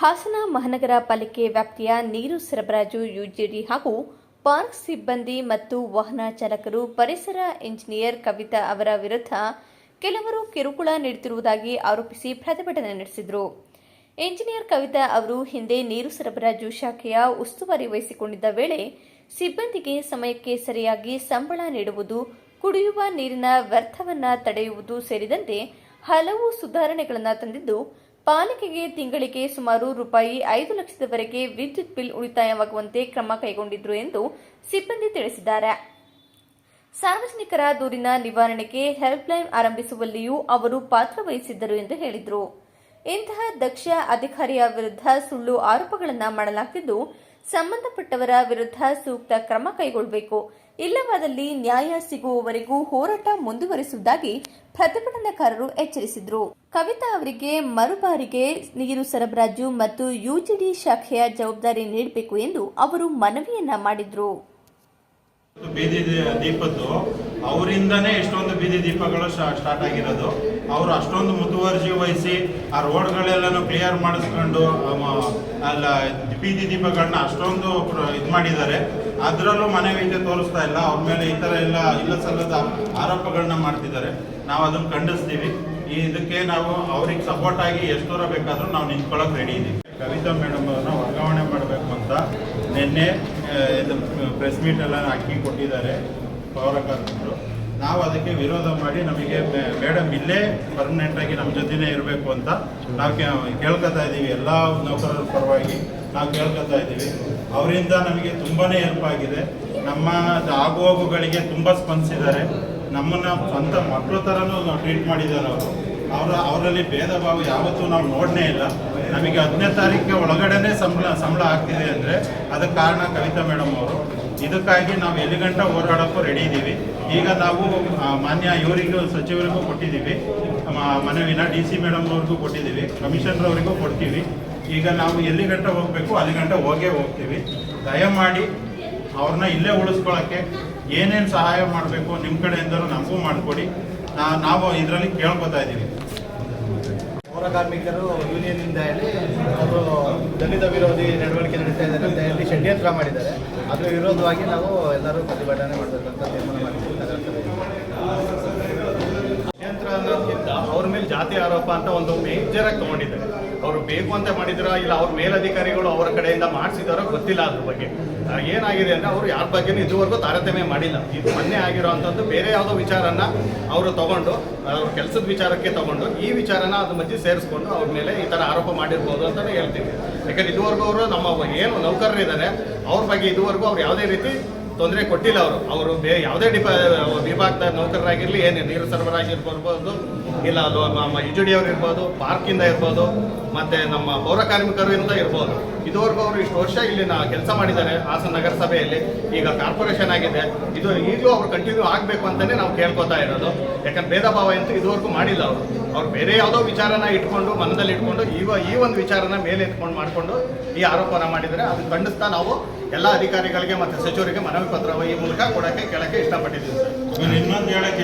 ಹಾಸನ ಮಹಾನಗರ ಪಾಲಿಕೆ ವ್ಯಾಪ್ತಿಯ ನೀರು ಸರಬರಾಜು ಯುಜಿಡಿ ಹಾಗೂ ಪಾರ್ಕ್ ಸಿಬ್ಬಂದಿ ಮತ್ತು ವಾಹನ ಚಾಲಕರು ಪರಿಸರ ಇಂಜಿನಿಯರ್ ಕವಿತಾ ಅವರ ವಿರುದ್ಧ ಕೆಲವರು ಕಿರುಕುಳ ನೀಡುತ್ತಿರುವುದಾಗಿ ಆರೋಪಿಸಿ ಪ್ರತಿಭಟನೆ ನಡೆಸಿದರು. ಇಂಜಿನಿಯರ್ ಕವಿತಾ ಅವರು ಹಿಂದೆ ನೀರು ಸರಬರಾಜು ಶಾಖೆಯ ಉಸ್ತುವಾರಿ ವಹಿಸಿಕೊಂಡಿದ್ದ ವೇಳೆ ಸಿಬ್ಬಂದಿಗೆ ಸಮಯಕ್ಕೆ ಸರಿಯಾಗಿ ಸಂಬಳ ನೀಡುವುದು, ಕುಡಿಯುವ ನೀರಿನ ವ್ಯರ್ಥವನ್ನು ತಡೆಯುವುದು ಸೇರಿದಂತೆ ಹಲವು ಸುಧಾರಣೆಗಳನ್ನು ತಂದಿದ್ದು, ಪಾಲಿಕೆಗೆ ತಿಂಗಳಿಗೆ ಸುಮಾರು ರೂಪಾಯಿ 5 ಲಕ್ಷದವರೆಗೆ ವಿದ್ಯುತ್ ಬಿಲ್ ಉಳಿತಾಯವಾಗುವಂತೆ ಕ್ರಮ ಕೈಗೊಂಡಿದ್ರು ಎಂದು ಸಿಬ್ಬಂದಿ ತಿಳಿಸಿದ್ದಾರೆ. ಸಾರ್ವಜನಿಕರ ದೂರಿನ ನಿವಾರಣೆಗೆ ಹೆಲ್ಪ್ಲೈನ್ ಆರಂಭಿಸುವಲ್ಲಿಯೂ ಅವರು ಪಾತ್ರ ವಹಿಸಿದ್ದರು ಎಂದು ಹೇಳಿದರು. ಇಂತಹ ದಕ್ಷ ಅಧಿಕಾರಿಯ ವಿರುದ್ಧ ಸುಳ್ಳು ಆರೋಪಗಳನ್ನು ಮಾಡಲಾಗುತ್ತಿದ್ದು, ಸಂಬಂಧಪಟ್ಟವರ ವಿರುದ್ಧ ಸೂಕ್ತ ಕ್ರಮ ಕೈಗೊಳ್ಳಬೇಕು. ಇಲ್ಲವಾದಲ್ಲಿ ನ್ಯಾಯ ಸಿಗುವವರೆಗೂ ಹೋರಾಟ ಮುಂದುವರಿಸುವುದಾಗಿ ಪ್ರತಿಭಟನಾಕಾರರು ಎಚ್ಚರಿಸಿದರು. ಕವಿತಾ ಅವರಿಗೆ ಮರುಬಾರಿಗೆ ನೀರು ಸರಬರಾಜು ಮತ್ತು ಯುಜಿಡಿ ಶಾಖೆಯ ಜವಾಬ್ದಾರಿ ನೀಡಬೇಕು ಎಂದು ಅವರು ಮನವಿಯನ್ನ ಮಾಡಿದರು. ಬೀದಿ ದೀಪದ್ದು ಅವರಿಂದನೇ ಎಷ್ಟೊಂದು ಬೀದಿ ದೀಪಗಳು ಸ್ಟಾರ್ಟ್ ಆಗಿರೋದು. ಅವರು ಅಷ್ಟೊಂದು ಮುತುವರ್ಜಿ ವಹಿಸಿ ಆ ರೋಡ್ಗಳೆಲ್ಲನೂ ಕ್ಲಿಯರ್ ಮಾಡಿಸ್ಕೊಂಡು ಅಲ್ಲ ಬೀದಿ ದೀಪಗಳನ್ನ ಅಷ್ಟೊಂದು ಇದು ಮಾಡಿದ್ದಾರೆ. ಅದರಲ್ಲೂ ಮನವೀಯತೆ ತೋರಿಸ್ತಾ ಇಲ್ಲ. ಅವ್ರ ಮೇಲೆ ಈ ಥರ ಎಲ್ಲ ಇಲ್ಲ ಸಲ್ಲದ ಆರೋಪಗಳನ್ನ ಮಾಡ್ತಿದ್ದಾರೆ. ನಾವು ಅದನ್ನು ಖಂಡಿಸ್ತೀವಿ. ಇದಕ್ಕೆ ನಾವು ಅವ್ರಿಗೆ ಸಪೋರ್ಟ್ ಆಗಿ ಎಷ್ಟು ದೂರ ಬೇಕಾದರೂ ನಾವು ನಿಂತ್ಕೊಳ್ಳೋಕೆ ರೆಡಿ ಇದ್ದೀವಿ. ಕವಿತಾ ಮೇಡಮ್ ಅವ್ರನ್ನ ವರ್ಗಾವಣೆ ಮಾಡಬೇಕು ಅಂತ ನಿನ್ನೆ ಪ್ರೆಸ್ ಮೀಟ್ ಎಲ್ಲ ಹಾಕಿ ಕೊಟ್ಟಿದ್ದಾರೆ ಪೌರಕಾರ್ಮಿಕರು. ನಾವು ಅದಕ್ಕೆ ವಿರೋಧ ಮಾಡಿ ನಮಗೆ ಮೇಡಮ್ ಇಲ್ಲೇ ಪರ್ಮನೆಂಟಾಗಿ ನಮ್ಮ ಜೊತೆನೇ ಇರಬೇಕು ಅಂತ ನಾವು ಕೇಳ್ಕೊತಾ ಇದ್ದೀವಿ. ಎಲ್ಲ ನೌಕರರ ಪರವಾಗಿ ನಾವು ಕೇಳ್ಕೊತಾ ಇದ್ದೀವಿ. ಅವರಿಂದ ನಮಗೆ ತುಂಬಾ ಹೆಲ್ಪ್ ಆಗಿದೆ. ನಮ್ಮ ಆಗುಹೋಗುಗಳಿಗೆ ತುಂಬ ಸ್ಪಂದಿಸಿದ್ದಾರೆ. ನಮ್ಮನ್ನು ಸ್ವಂತ ಮಕ್ಕಳ ಥರನೂ ಟ್ರೀಟ್ ಮಾಡಿದ್ದಾರೆ. ಅವರಲ್ಲಿ ಭೇದ ಭಾವ ಯಾವತ್ತೂ ನಾವು ನೋಡನೇ ಇಲ್ಲ. ನಮಗೆ 10ನೇ ತಾರೀಕಿಗೆ ಒಳಗಡೆನೇ ಸಂಬಳ ಆಗ್ತಿದೆ ಅಂದರೆ ಅದಕ್ಕೆ ಕಾರಣ ಕವಿತಾ ಮೇಡಮ್ ಅವರು. ಇದಕ್ಕಾಗಿ ನಾವು ಎಲ್ಲಿ ಗಂಟ ಹೋರಾಡೋಕ್ಕೂ ರೆಡಿ ಇದ್ದೀವಿ. ಈಗ ನಾವು ಮಾನ್ಯ ಇವರಿಗೂ ಸಚಿವರಿಗೂ ಕೊಟ್ಟಿದ್ದೀವಿ ಮನವಿನ, DC ಮೇಡಮ್ ಅವ್ರಿಗೂ ಕೊಟ್ಟಿದ್ದೀವಿ, ಕಮಿಷನರ್ ಅವರಿಗೂ ಕೊಡ್ತೀವಿ. ಈಗ ನಾವು ಎಲ್ಲಿ ಗಂಟ ಹೋಗಬೇಕು ಅಲ್ಲಿ ಗಂಟ ಹೋಗ್ತೀವಿ. ದಯಮಾಡಿ ಅವ್ರನ್ನ ಇಲ್ಲೇ ಉಳಿಸ್ಕೊಳ್ಳೋಕ್ಕೆ ಏನೇನು ಸಹಾಯ ಮಾಡಬೇಕು ನಿಮ್ಮ ಕಡೆಯಿಂದಲೂ ನಮಗೂ ಮಾಡಿಕೊಡಿ. ನಾವು ಇದರಲ್ಲಿ ಕೇಳ್ಕೊತಾ ಇದ್ದೀವಿ. ಪೌರ ಕಾರ್ಮಿಕರು ಯೂನಿಯನ್ನಿಂದ ಹೇಳಿ ಅವರು ದಲಿತ ವಿರೋಧಿ ನಡವಳಿಕೆ ನಡೆಸ್ತಾ ಇದ್ದಾರೆ ಅಂತ ಹೇಳಿ ಷಡ್ಯಂತ್ರ ಮಾಡಿದ್ದಾರೆ. ಅದರ ವಿರೋಧವಾಗಿ ನಾವು ಎಲ್ಲರೂ ಪ್ರತಿಭಟನೆ ಮಾಡಬೇಕಂತ ತೀರ್ಮಾನ ಮಾಡಿದ್ದೀವಿ. ಷಡ್ಯಂತ್ರ ಅನ್ನೋದಕ್ಕಿಂತ ಅವ್ರ ಮೇಲೆ ಜಾತಿ ಆರೋಪ ಅಂತ ಒಂದು ಮೇಜರಾಗಿ ತೊಗೊಂಡಿದ್ದಾರೆ. ಅವರು ಬೇಕು ಅಂತ ಮಾಡಿದಾರೋ ಇಲ್ಲ ಅವ್ರ ಮೇಲಧಿಕಾರಿಗಳು ಅವರ ಕಡೆಯಿಂದ ಮಾಡಿಸಿದಾರೋ ಗೊತ್ತಿಲ್ಲ. ಅದ್ರ ಬಗ್ಗೆ ಏನಾಗಿದೆ ಅಂದರೆ ಅವರು ಯಾರ ಬಗ್ಗೆನೂ ಇದುವರೆಗೂ ತಾರತಮ್ಯ ಮಾಡಿಲ್ಲ. ಇದು ಮೊನ್ನೆ ಆಗಿರೋ ಅಂಥದ್ದು ಬೇರೆ ಯಾವುದೋ ವಿಚಾರನ ಅವರು ತಗೊಂಡು ಅವ್ರ ಕೆಲಸದ ವಿಚಾರಕ್ಕೆ ತಗೊಂಡು ಈ ವಿಚಾರನ ಅದ್ರ ಮಧ್ಯೆ ಸೇರಿಸ್ಕೊಂಡು ಅವ್ರ ಮೇಲೆ ಈ ಥರ ಆರೋಪ ಮಾಡಿರ್ಬೋದು ಅಂತಲೇ ಹೇಳ್ತೀವಿ. ಯಾಕಂದ್ರೆ ಇದುವರೆಗೂ ಅವರು ನಮ್ಮ ಏನು ನೌಕರರಿದ್ದಾರೆ ಅವ್ರ ಬಗ್ಗೆ ಇದುವರೆಗೂ ಅವ್ರು ಯಾವುದೇ ರೀತಿ ತೊಂದರೆ ಕೊಟ್ಟಿಲ್ಲ. ಅವರು ಯಾವುದೇ ವಿಭಾಗದ ನೌಕರರಾಗಿರಲಿ, ಏನು ನೀರು ಸರಬರಾಜು ಇರ್ಬೋದು, ಇಲ್ಲ ಅದು ನಮ್ಮ ಯುಜಿಡಿ ಅವರು ಇರ್ಬೋದು, ಪಾರ್ಕಿಂದ ಇರ್ಬೋದು, ಮತ್ತು ನಮ್ಮ ಪೌರ ಕಾರ್ಮಿಕರಿಂದ ಇರ್ಬೋದು. ಇದುವರೆಗೂ ಅವರು ಇಷ್ಟು ವರ್ಷ ಇಲ್ಲಿ ಕೆಲಸ ಮಾಡಿದ್ದಾರೆ ಹಾಸನ ನಗರಸಭೆಯಲ್ಲಿ. ಈಗ ಕಾರ್ಪೊರೇಷನ್ ಆಗಿದೆ. ಇದು ಈಗಲೂ ಅವರು ಕಂಟಿನ್ಯೂ ಆಗಬೇಕು ಅಂತಲೇ ನಾವು ಕೇಳ್ಕೊತಾ ಇರೋದು. ಯಾಕಂದ್ರೆ ಭೇದ ಭಾವ ಅಂತೂ ಇದುವರೆಗೂ ಮಾಡಿಲ್ಲ. ಅವ್ರು ಬೇರೆ ಯಾವುದೋ ವಿಚಾರನ ಇಟ್ಕೊಂಡು ಮನದಲ್ಲಿ ಇಟ್ಕೊಂಡು ಈ ಒಂದು ವಿಚಾರನ ಮೇಲೆ ಎತ್ಕೊಂಡು ಮಾಡಿಕೊಂಡು ಈ ಆರೋಪನ ಮಾಡಿದರೆ ಅದನ್ನು ಖಂಡಿಸ್ತಾ ನಾವು ಎಲ್ಲ ಅಧಿಕಾರಿಗಳಿಗೆ ಮತ್ತು ಸಚಿವರಿಗೆ ಮನವಿ ಪತ್ರ ಈ ಮೂಲಕ ಕೊಡೋಕ್ಕೆ ಕೇಳೋಕ್ಕೆ ಇಷ್ಟಪಟ್ಟಿದ್ದೀವಿ ಸರ್. ಇನ್ನೊಂದು ಹೇಳೋಕ್ಕೆ